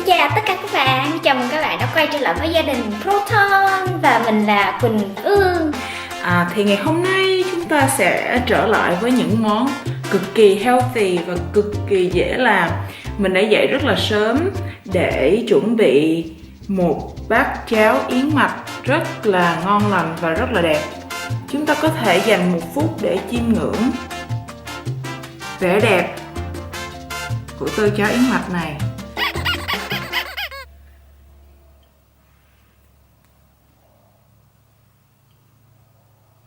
chào tất cả các bạn, chào mừng các bạn đã quay trở lại với gia đình Proton và mình là Quỳnh Ương. Thì ngày hôm nay chúng ta sẽ trở lại với những món cực kỳ healthy và cực kỳ dễ làm. Mình đã dậy rất là sớm để chuẩn bị một bát cháo yến mạch rất là ngon lành và rất là đẹp. Chúng ta có thể dành 1 phút để chiêm ngưỡng vẻ đẹp của tô cháo yến mạch này.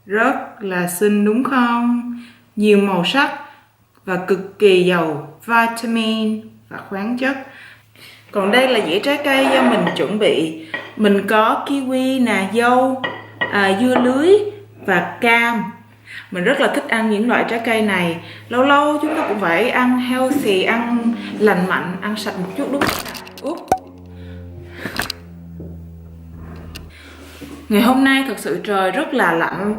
Rất là xinh đúng không? Nhiều màu sắc và cực kỳ giàu vitamin và khoáng chất. Còn đây là dĩa trái cây do mình chuẩn bị. Mình có kiwi nè, dâu, dưa lưới và cam. Mình rất là thích ăn những loại trái cây này. Lâu lâu chúng ta cũng phải ăn healthy, ăn lành mạnh, ăn sạch một chút đúng không? Ngày hôm nay thật sự trời rất là lạnh,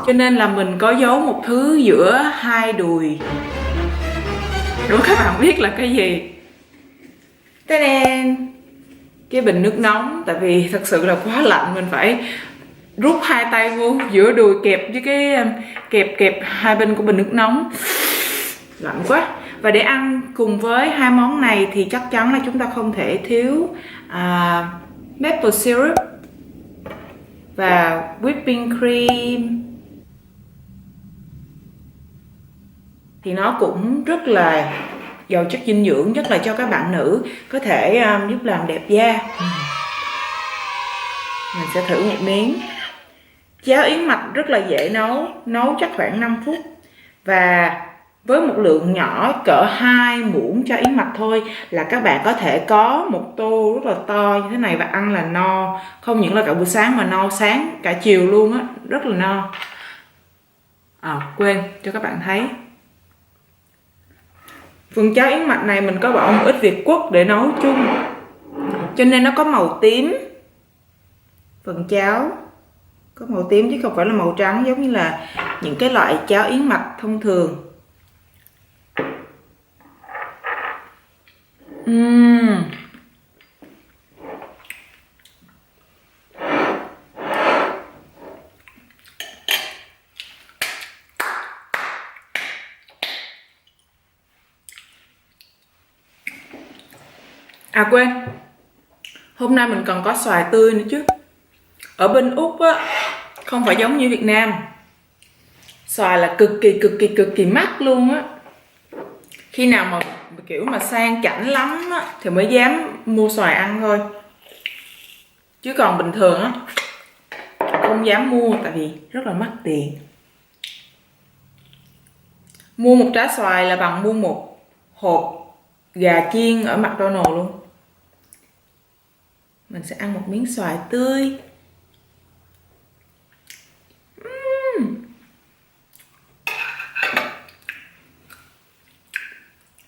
cho nên là mình có giấu một thứ giữa hai đùi. Đố các bạn biết là cái gì? Ta-đen! Cái bình nước nóng. Tại vì thật sự là quá lạnh, mình phải rút hai tay vô giữa đùi kẹp với cái kẹp hai bên của bình nước nóng. Lạnh quá. Và để ăn cùng với hai món này thì chắc chắn là chúng ta không thể thiếu maple syrup và whipping cream. Thì nó cũng rất là giàu chất dinh dưỡng, nhất là cho các bạn nữ, có thể giúp làm đẹp da. Mình sẽ thử một miếng. Cháo yến mạch rất là dễ nấu chắc khoảng 5 phút. Và với một lượng nhỏ cỡ 2 muỗng cháo yến mạch thôi là các bạn có thể có một tô rất là to như thế này và ăn là no. Không những là cả buổi sáng mà no sáng cả chiều luôn á, rất là no. Quên cho các bạn thấy. Phần cháo yến mạch này mình có bỏ một ít việt quất để nấu chung, cho nên nó có màu tím. Phần cháo có màu tím chứ không phải là màu trắng giống như là những cái loại cháo yến mạch thông thường. Quên, hôm nay mình còn có xoài tươi nữa chứ. Ở bên Úc á, không phải giống như Việt Nam, xoài là cực kỳ mắc luôn á. Khi nào mà kiểu mà sang chảnh lắm á thì mới dám mua xoài ăn thôi, chứ còn bình thường á không dám mua tại vì rất là mắc tiền. Mua một trái xoài là bằng mua một hộp gà chiên ở McDonald's luôn. Mình sẽ ăn một miếng xoài tươi.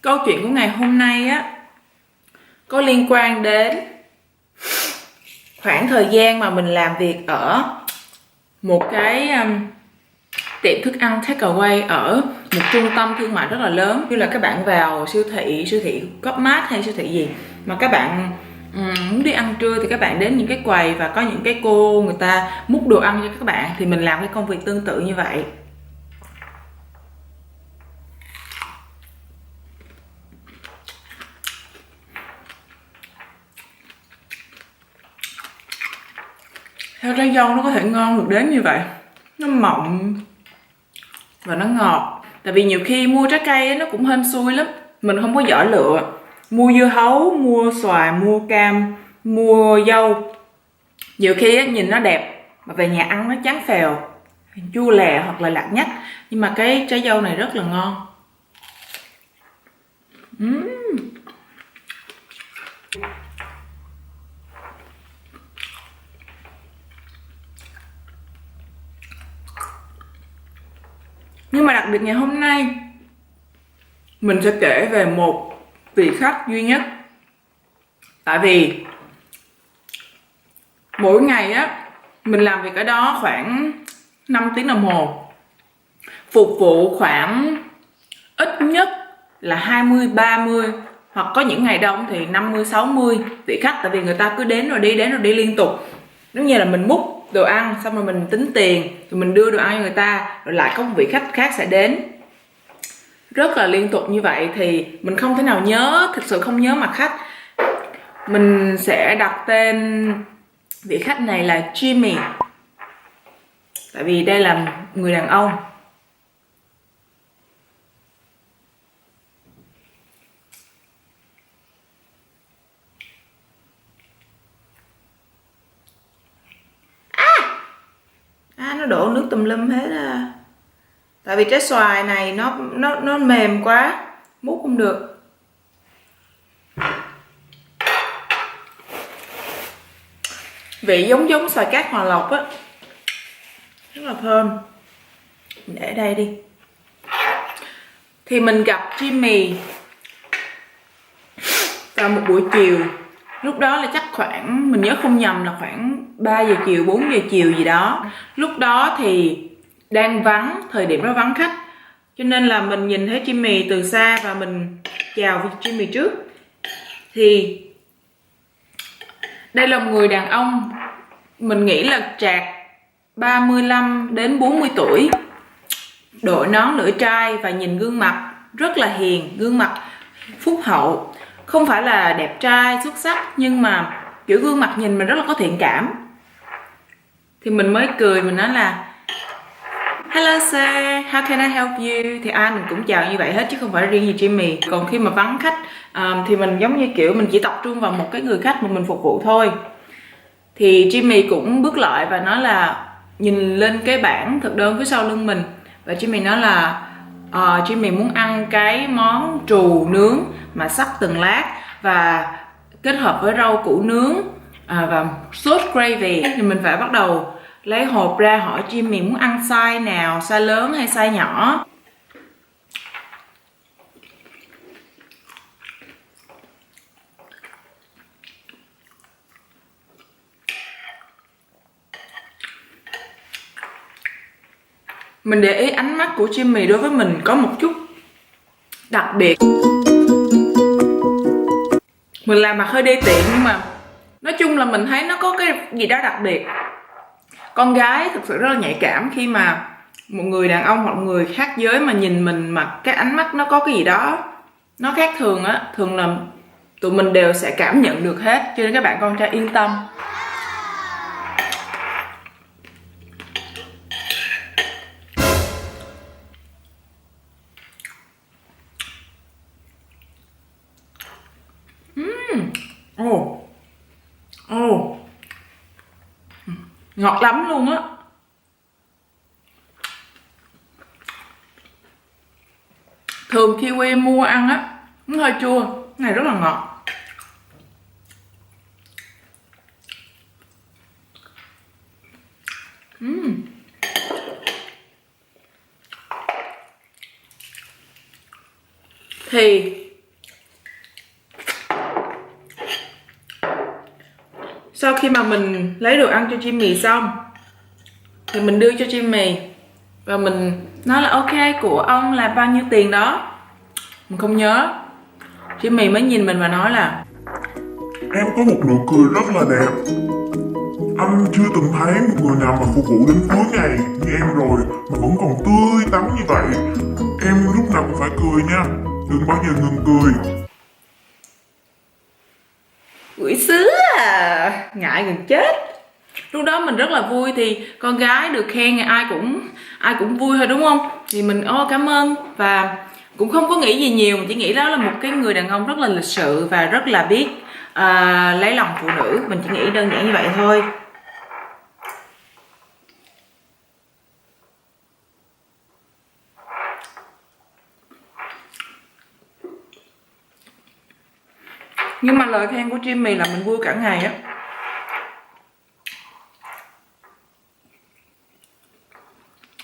Câu chuyện của ngày hôm nay á có liên quan đến khoảng thời gian mà mình làm việc ở một cái tiệm thức ăn takeaway ở một trung tâm thương mại rất là lớn. Như là các bạn vào siêu thị Copmart hay siêu thị gì mà các bạn muốn đi ăn trưa thì các bạn đến những cái quầy và có những cái cô người ta múc đồ ăn cho các bạn, thì mình làm cái công việc tương tự như vậy. Sao trái dâu nó có thể ngon được đến như vậy? Nó mọng và nó ngọt. Tại vì nhiều khi mua trái cây nó cũng hên xui lắm, mình không có giỏi lựa. Mua dưa hấu, mua xoài, mua cam, mua dâu, nhiều khi nhìn nó đẹp mà về nhà ăn nó trắng phèo, chua lè hoặc là lạc nhách. Nhưng mà cái trái dâu này rất là ngon. Nhưng mà đặc biệt ngày hôm nay mình sẽ kể về một vị khách duy nhất. Tại vì mỗi ngày á mình làm việc ở đó khoảng 5 tiếng đồng hồ, phục vụ khoảng ít nhất là 20-30 hoặc có những ngày đông thì 50-60 vị khách, tại vì người ta cứ đến rồi đi liên tục. Giống như là mình múc đồ ăn xong rồi mình tính tiền, rồi mình đưa đồ ăn cho người ta, rồi lại có một vị khách khác sẽ đến, rất là liên tục như vậy thì mình không thể nào nhớ, thực sự không nhớ mặt khách. Mình sẽ đặt tên vị khách này là Jimmy, tại vì đây là người đàn ông. Nó đổ nước tùm lum hết à. Tại vì trái xoài này nó mềm quá, múc không được. Vị giống xoài cát Hòa Lộc á, rất là thơm. Mình để đây đi. Thì mình gặp Jimmy vào một buổi chiều. Lúc đó là chắc khoảng, mình nhớ không nhầm là khoảng 3 giờ chiều, 4 giờ chiều gì đó. Lúc đó thì đang vắng, thời điểm đó vắng khách, cho nên là mình nhìn thấy Jimmy từ xa và mình chào Jimmy trước. Thì đây là một người đàn ông, mình nghĩ là trạc 35 đến 40 tuổi, đội nón lưỡi trai và nhìn gương mặt rất là hiền, gương mặt phúc hậu. Không phải là đẹp trai xuất sắc, nhưng mà kiểu gương mặt nhìn mình rất là có thiện cảm. Thì mình mới cười, mình nói là hello sir, how can I help you? Thì ai mình cũng chào như vậy hết chứ không phải riêng gì Jimmy. Còn khi mà vắng khách thì mình giống như kiểu mình chỉ tập trung vào một cái người khách mà mình phục vụ thôi. Thì Jimmy cũng bước lại và nói là nhìn lên cái bảng thực đơn phía sau lưng mình, và Jimmy nói là Jimmy muốn ăn cái món trù nướng mà sắc từng lát và kết hợp với rau củ nướng và sốt gravy. Thì mình phải bắt đầu lấy hộp ra hỏi Jimmy muốn ăn size nào, size lớn hay size nhỏ. Mình để ý ánh mắt của Jimmy đối với mình có một chút đặc biệt. Mình làm mặt hơi đê tiện nhưng mà nói chung là mình thấy nó có cái gì đó đặc biệt. Con gái thực sự rất là nhạy cảm khi mà một người đàn ông hoặc một người khác giới mà nhìn mình mà cái ánh mắt nó có cái gì đó nó khác thường á, thường là tụi mình đều sẽ cảm nhận được hết, cho nên các bạn con trai yên tâm. Ngọt lắm luôn á. Thường kiwi mua ăn á nó hơi chua, cái này rất là ngọt. Thì sau khi mà mình lấy đồ ăn cho Jimmy xong thì mình đưa cho Jimmy và mình nói là ok, của ông là bao nhiêu tiền đó. Mình không nhớ. Jimmy mới nhìn mình và nói là em có một nụ cười rất là đẹp. Anh chưa từng thấy một người nào mà phục vụ đến cuối ngày như em rồi mà vẫn còn tươi tắn như vậy. Em lúc nào cũng phải cười nha, đừng bao giờ ngừng cười. quỷ sứ à, ngại gần chết. Lúc đó mình rất là vui, thì con gái được khen thì ai cũng vui thôi đúng không? Thì mình cảm ơn, và cũng không có nghĩ gì nhiều, mình chỉ nghĩ đó là một cái người đàn ông rất là lịch sự và rất là biết lấy lòng phụ nữ. Mình chỉ nghĩ đơn giản như vậy thôi. Nhưng mà lời khen của Jimmy là mình vui cả ngày á.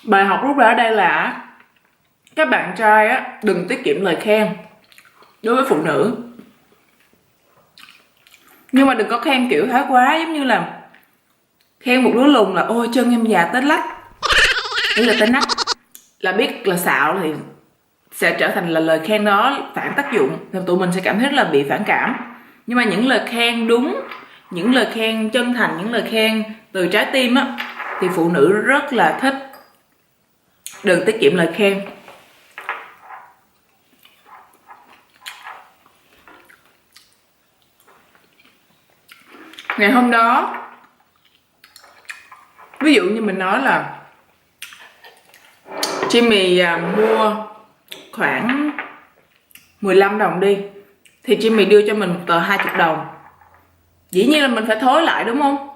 Bài học rút ra ở đây là các bạn trai á đừng tiết kiệm lời khen đối với phụ nữ. Nhưng mà đừng có khen kiểu thái quá, giống như là khen một đứa lùn là ôi chân em già tới lách, ý là tới nách, là biết là xạo thì sẽ trở thành là lời khen đó phản tác dụng, thì tụi mình sẽ cảm thấy rất là bị phản cảm. Nhưng mà những lời khen đúng, những lời khen chân thành, những lời khen từ trái tim á, thì phụ nữ rất là thích. Đừng tiết kiệm lời khen. Ngày hôm đó, ví dụ như mình nói là Jimmy mua khoảng 15 đồng đi, thì Jimmy đưa cho mình tờ 20 đồng. Dĩ nhiên là mình phải thối lại đúng không?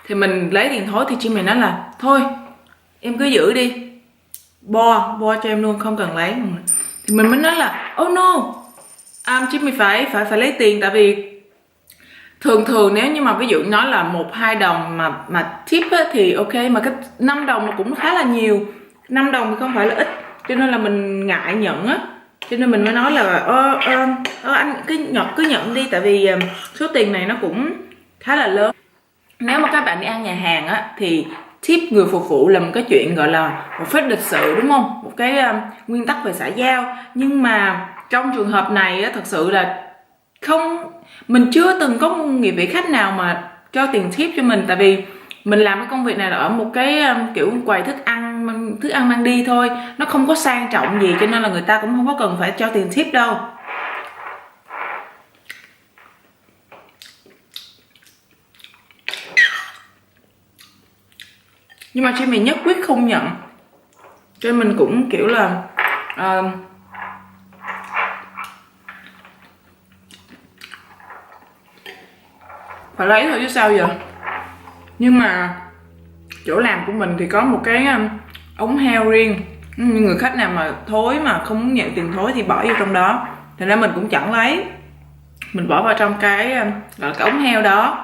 Thì mình lấy tiền thối, thì Jimmy nói là thôi em cứ giữ đi, bo cho em luôn, không cần lấy. Thì mình mới nói là oh no, Jimmy phải lấy tiền. Tại vì thường nếu như mà ví dụ nói là 1-2 đồng mà tip á, thì ok, mà cái 5 đồng cũng khá là nhiều, 5 đồng thì không phải là ít, cho nên là mình ngại nhận á, cho nên mình mới nói là anh cứ nhận đi, tại vì số tiền này nó cũng khá là lớn. Nếu mà các bạn đi ăn nhà hàng á, thì tip người phục vụ là một cái chuyện gọi là một phép lịch sự, đúng không? Một cái nguyên tắc về xã giao. Nhưng mà trong trường hợp này á, thật sự là không, mình chưa từng có người vị khách nào mà cho tiền tip cho mình. Tại vì mình làm cái công việc này là ở một cái kiểu quầy thức ăn mang đi thôi, nó không có sang trọng gì, cho nên là người ta cũng không có cần phải cho tiền tip đâu. Nhưng mà Jimmy nhất quyết không nhận, cho nên mình cũng kiểu là phải lấy thôi chứ sao giờ. Nhưng mà chỗ làm của mình thì có một cái ống heo riêng, người khách nào mà thối mà không muốn nhận tiền thối thì bỏ vô trong đó, thành ra mình cũng chẳng lấy, mình bỏ vào trong cái gọi là cái ống heo đó.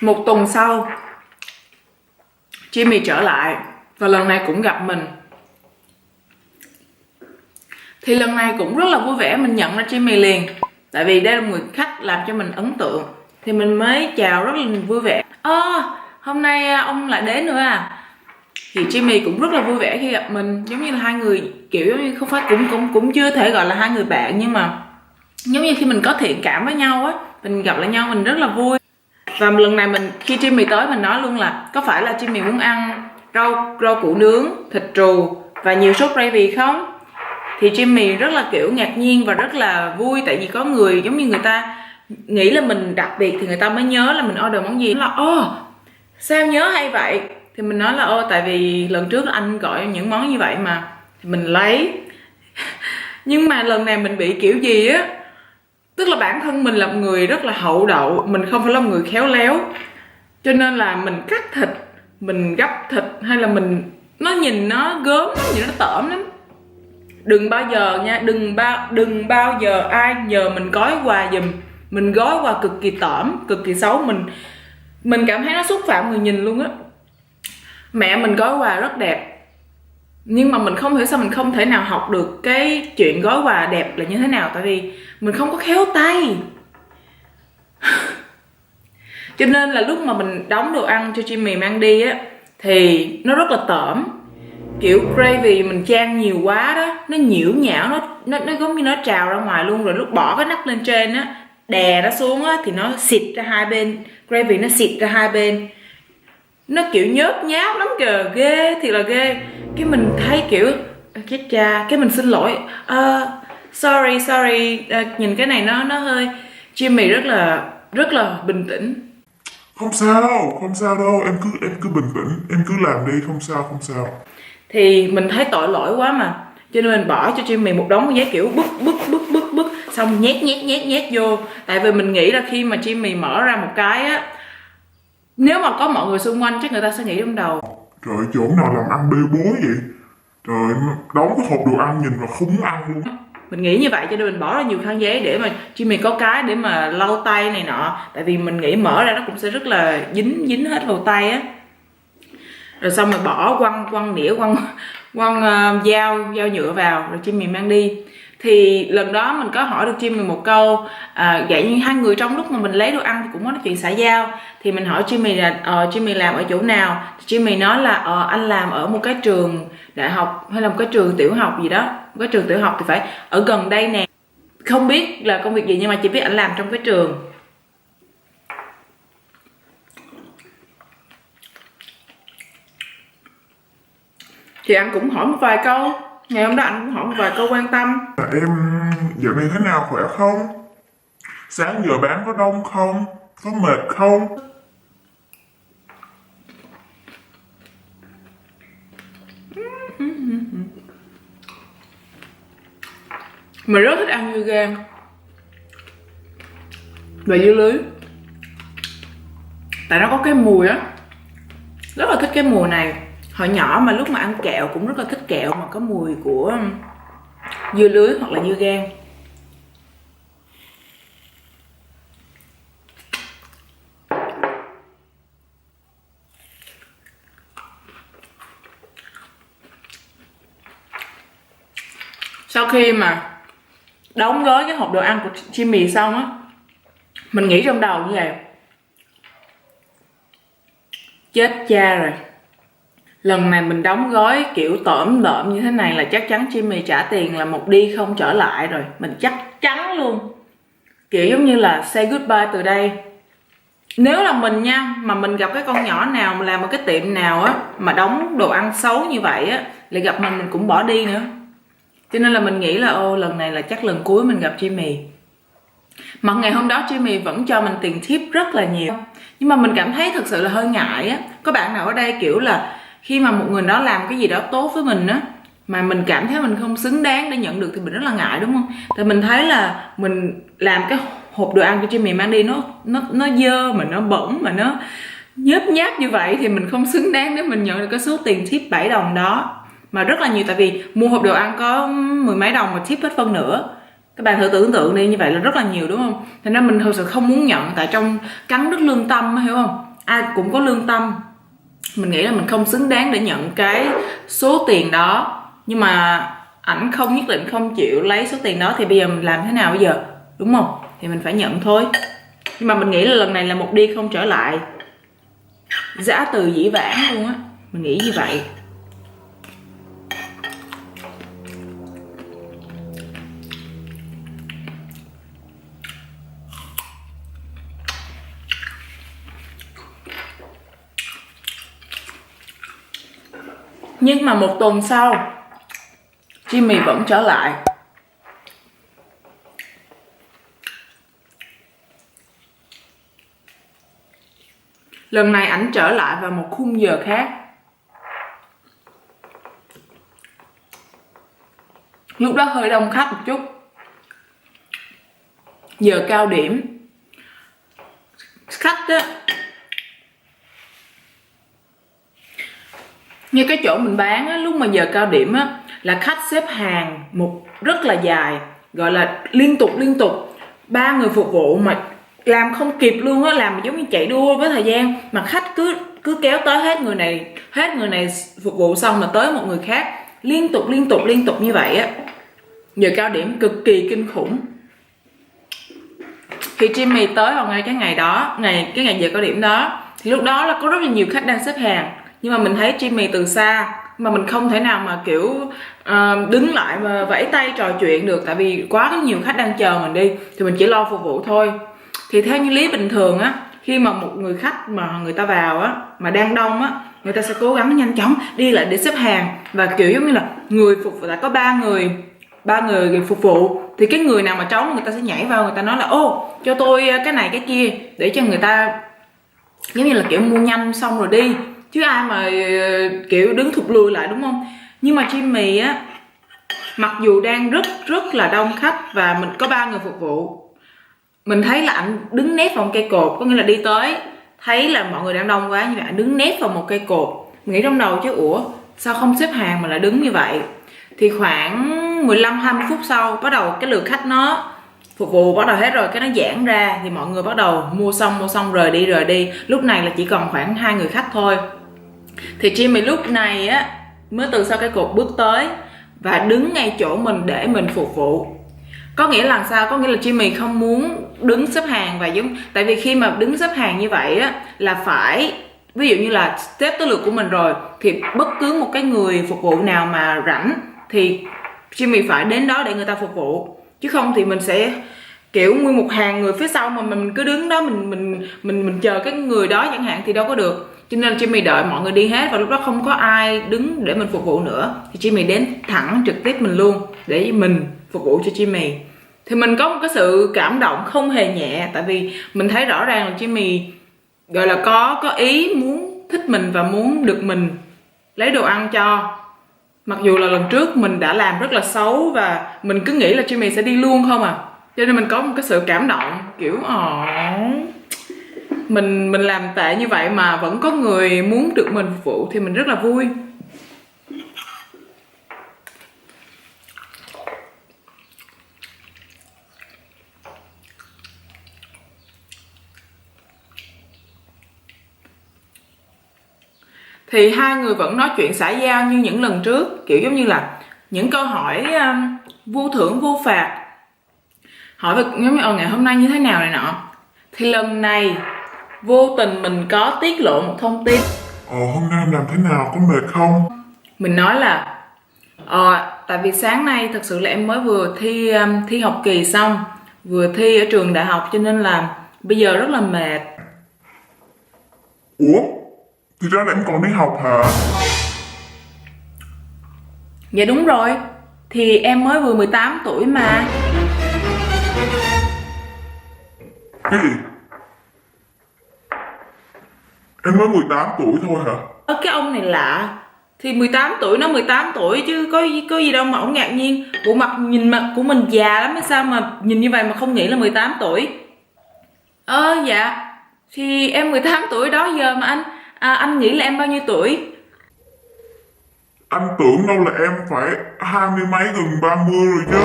Một tuần sau Jimmy trở lại và lần này cũng gặp mình. Thì lần này cũng rất là vui vẻ, mình nhận ra Jimmy liền, tại vì đây là một người khách làm cho mình ấn tượng, thì mình mới chào rất là vui vẻ. Hôm nay ông lại đến nữa à? Thì Jimmy cũng rất là vui vẻ khi gặp mình, giống như là hai người kiểu giống như không phải cũng chưa thể gọi là hai người bạn, nhưng mà giống như khi mình có thiện cảm với nhau á, mình gặp lại nhau mình rất là vui. Và lần này khi Jimmy tới, mình nói luôn là có phải là Jimmy muốn ăn rau củ nướng, thịt trù và nhiều sốt gravy không? Thì Jimmy rất là kiểu ngạc nhiên và rất là vui, tại vì có người giống như người ta nghĩ là mình đặc biệt thì người ta mới nhớ là mình order món gì. Nó là sao em nhớ hay vậy? Thì mình nói là tại vì lần trước anh gọi những món như vậy mà, thì mình lấy. Nhưng mà lần này mình bị kiểu gì á, tức là bản thân mình là một người rất là hậu đậu, mình không phải là một người khéo léo, cho nên là mình cắt thịt, mình gấp thịt, hay là nó nhìn nó gớm, nó nhìn nó tởm lắm. Đừng bao giờ nha, đừng bao giờ ai nhờ mình gói quà giùm, mình gói quà cực kỳ tởm, cực kỳ xấu, mình cảm thấy nó xúc phạm người nhìn luôn á. Mẹ mình gói quà rất đẹp, nhưng mà mình không hiểu sao mình không thể nào học được cái chuyện gói quà đẹp là như thế nào, tại vì mình không có khéo tay. Cho nên là lúc mà mình đóng đồ ăn cho Jimmy mang đi á, thì nó rất là tởm, kiểu gravy mình chan nhiều quá đó, nó nhiễu nhão, nó giống như nó trào ra ngoài luôn. Rồi lúc bỏ cái nắp lên trên á, đè nó xuống á, thì nó xịt ra hai bên, gravy nó xịt ra hai bên, nó kiểu nhớt nháp lắm kìa, ghê thiệt là ghê. Cái mình thấy kiểu chết cha, cái mình xin lỗi, sorry, nhìn cái này nó hơi. Jimmy rất là bình tĩnh. Không sao đâu, em cứ bình tĩnh, em cứ làm đi, không sao. Thì mình thấy tội lỗi quá mà, cho nên mình bỏ cho Jimmy một đống giấy kiểu bức, xong nhét vô. Tại vì mình nghĩ là khi mà Jimmy mở ra một cái á, nếu mà có mọi người xung quanh chắc người ta sẽ nghĩ trong đầu, trời, chỗ nào làm ăn bê bối vậy, trời, đóng cái hộp đồ ăn nhìn mà không muốn ăn luôn. Mình nghĩ như vậy, cho nên mình bỏ ra nhiều khăn giấy để mà Jimmy có cái để mà lau tay này nọ. Tại vì mình nghĩ mở ra nó cũng sẽ rất là dính hết vào tay á. Rồi xong rồi bỏ quăng đĩa, quăng dao nhựa vào, rồi Jimmy mang đi. Thì lần đó mình có hỏi được Jimmy một câu, vậy như hai người trong lúc mà mình lấy đồ ăn thì cũng có nói chuyện xã giao. Thì mình hỏi Jimmy là Jimmy làm ở chỗ nào. Jimmy nói là anh làm ở một cái trường đại học hay là một cái trường tiểu học gì đó, một cái trường tiểu học thì phải ở gần đây nè, không biết là công việc gì nhưng mà chỉ biết anh làm trong cái trường. Thì anh cũng hỏi một vài câu, ngày hôm đó anh cũng hỏi một vài câu quan tâm. Em dạo này thế nào, khỏe không? Sáng giờ bán có đông không? Có mệt không? Mình rất thích ăn dưa gang và dưa lưới, tại nó có cái mùi á, rất là thích cái mùi này. Hồi nhỏ mà lúc mà ăn kẹo cũng rất là thích kẹo mà có mùi của dưa lưới hoặc là dưa gang. Sau khi mà đóng gói cái hộp đồ ăn của Jimmy xong á, mình nghĩ trong đầu như vậy: chết cha rồi, lần này mình đóng gói kiểu tởm lợm như thế này là chắc chắn Jimmy trả tiền là một đi không trở lại rồi. Mình chắc chắn luôn, kiểu giống như là say goodbye từ đây. Nếu là mình nha, mà mình gặp cái con nhỏ nào mà làm một cái tiệm nào á mà đóng đồ ăn xấu như vậy á, lại gặp mình cũng bỏ đi nữa. Cho nên là mình nghĩ là lần này là chắc lần cuối mình gặp Jimmy. Mà ngày hôm đó Jimmy vẫn cho mình tiền tip rất là nhiều, nhưng mà mình cảm thấy thật sự là hơi ngại á. Có bạn nào ở đây kiểu là khi mà một người đó làm cái gì đó tốt với mình á, mà mình cảm thấy mình không xứng đáng để nhận được thì mình rất là ngại, đúng không? Tại mình thấy là mình làm cái hộp đồ ăn cho Jimmy mang đi nó dơ mà nó bẩn mà nó nhớp nháp như vậy thì mình không xứng đáng để mình nhận được cái số tiền tip 7 đồng đó. Mà rất là nhiều, tại vì mua hộp đồ ăn có 10 mấy đồng mà tip hết phân nửa. Các bạn thử tưởng tượng đi, như vậy là rất là nhiều, đúng không? Thành ra mình thật sự không muốn nhận, tại trong cắn đứt lương tâm, hiểu không? Ai cũng có lương tâm. Mình nghĩ là mình không xứng đáng để nhận cái số tiền đó. Nhưng mà ảnh không nhất định không chịu lấy số tiền đó thì bây giờ mình làm thế nào bây giờ, đúng không? Thì mình phải nhận thôi. Nhưng mà mình nghĩ là lần này là một đi không trở lại, giã từ dĩ vãng luôn á. Mình nghĩ như vậy. Nhưng mà một tuần sau Jimmy vẫn trở lại. Lần này ảnh trở lại vào một khung giờ khác. Lúc đó hơi đông khách một chút, giờ cao điểm. Khách á, như cái chỗ mình bán á, lúc mà giờ cao điểm á là khách xếp hàng một rất là dài, gọi là liên tục 3 người phục vụ mà làm không kịp luôn á, làm giống như chạy đua với thời gian, mà khách cứ kéo tới, hết người này phục vụ xong mà tới một người khác, liên tục như vậy á. Giờ cao điểm cực kỳ kinh khủng. Thì Jimmy tới vào ngay cái ngày đó, cái ngày giờ cao điểm đó, thì lúc đó là có rất là nhiều khách đang xếp hàng. Nhưng mà mình thấy Jimmy từ xa, mà mình không thể nào mà kiểu đứng lại và vẫy tay trò chuyện được, tại vì quá nhiều khách đang chờ mình đi, thì mình chỉ lo phục vụ thôi. Thì theo như lý bình thường á, khi mà một người khách mà người ta vào á mà đang đông á, người ta sẽ cố gắng nhanh chóng đi lại để xếp hàng, và kiểu giống như là người phục vụ, đã có ba người phục vụ, thì cái người nào mà trống người ta sẽ nhảy vào, người ta nói là ô cho tôi cái này cái kia, để cho người ta giống như là kiểu mua nhanh xong rồi đi, chứ ai mà kiểu đứng thụt lùi lại, đúng không? Nhưng mà Jimmy á, mặc dù đang rất là đông khách và mình có 3 người phục vụ, mình thấy là ảnh đứng nép vào một cây cột, có nghĩa là đi tới thấy là mọi người đang đông quá, như vậy ảnh đứng nép vào một cây cột. Mình nghĩ trong đầu chứ ủa sao không xếp hàng mà lại đứng như vậy. Thì khoảng 15-20 phút sau, bắt đầu cái lượt khách nó phục vụ bắt đầu hết rồi, cái nó giãn ra, thì mọi người bắt đầu mua xong rời đi. Lúc này là chỉ còn khoảng 2 người khách thôi. Thì Jimmy lúc này á mới từ sau cái cột bước tới, và đứng ngay chỗ mình để mình phục vụ. Có nghĩa là sao? Có nghĩa là Jimmy không muốn đứng xếp hàng và tại vì khi mà đứng xếp hàng như vậy á là phải, ví dụ như là xếp tới lượt của mình rồi thì bất cứ một cái người phục vụ nào mà rảnh thì Jimmy phải đến đó để người ta phục vụ, chứ không thì mình sẽ kiểu nguyên một hàng người phía sau mà mình cứ đứng đó mình chờ cái người đó chẳng hạn thì đâu có được. Cho nên là Jimmy đợi mọi người đi hết và lúc đó không có ai đứng để mình phục vụ nữa thì Jimmy đến thẳng trực tiếp mình luôn để mình phục vụ cho Jimmy. Thì mình có một cái sự cảm động không hề nhẹ, tại vì mình thấy rõ ràng là Jimmy gọi là có ý muốn thích mình và muốn được mình lấy đồ ăn cho. Mặc dù là lần trước mình đã làm rất là xấu và mình cứ nghĩ là Jimmy sẽ đi luôn không à. Cho nên mình có một cái sự cảm động kiểu mình làm tệ như vậy mà vẫn có người muốn được mình phục vụ thì mình rất là vui. Thì hai người vẫn nói chuyện xã giao như những lần trước, kiểu giống như là những câu hỏi vô thưởng vô phạt, hỏi về giống như ngày hôm nay như thế nào này nọ. Thì lần này vô tình mình có tiết lộ một thông tin. Hôm nay em làm thế nào, có mệt không? Mình nói là tại vì sáng nay thật sự là em mới vừa thi học kỳ xong, vừa thi ở trường đại học, cho nên là bây giờ rất là mệt. Ủa? Thì ra là em còn đi học hả? Dạ đúng rồi, thì em mới vừa 18 tuổi mà. Cái gì? Em mới 18 tuổi thôi hả? Cái ông này lạ. Thì 18 tuổi nó 18 tuổi chứ có gì đâu mà ổng ngạc nhiên. Bộ nhìn mặt của mình già lắm hay sao mà nhìn như vậy mà không nghĩ là 18 tuổi. Dạ. Thì em 18 tuổi đó giờ mà anh nghĩ là em bao nhiêu tuổi? Anh tưởng đâu là em phải 20 mấy gần 30 rồi chứ.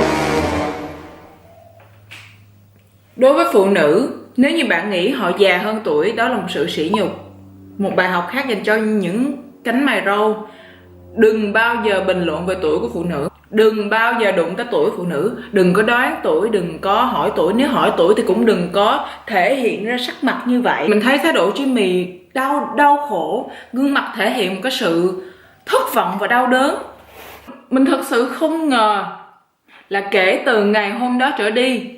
Đối với phụ nữ, nếu như bạn nghĩ họ già hơn tuổi, đó là một sự sỉ nhục. Một bài học khác dành cho những cánh mày râu. Đừng bao giờ bình luận về tuổi của phụ nữ. Đừng bao giờ đụng tới tuổi phụ nữ. Đừng có đoán tuổi, đừng có hỏi tuổi. Nếu hỏi tuổi thì cũng đừng có thể hiện ra sắc mặt như vậy. Mình thấy thái độ Jimmy đau khổ, gương mặt thể hiện một cái sự thất vọng và đau đớn. Mình thật sự không ngờ là kể từ ngày hôm đó trở đi,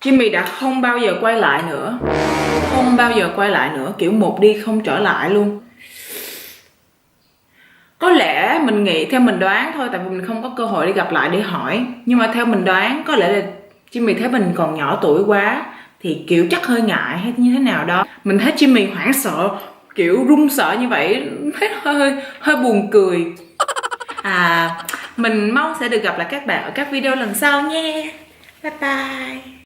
Jimmy đã không bao giờ quay lại nữa. Không bao giờ quay lại nữa, kiểu một đi không trở lại luôn. Có lẽ mình nghĩ, theo mình đoán thôi, tại vì mình không có cơ hội để gặp lại để hỏi, nhưng mà theo mình đoán có lẽ là Jimmy thấy mình còn nhỏ tuổi quá thì kiểu chắc hơi ngại hay như thế nào đó. Mình thấy Jimmy hoảng sợ, kiểu run sợ như vậy, thấy hơi buồn cười. Mình mong sẽ được gặp lại các bạn ở các video lần sau nha. Bye bye.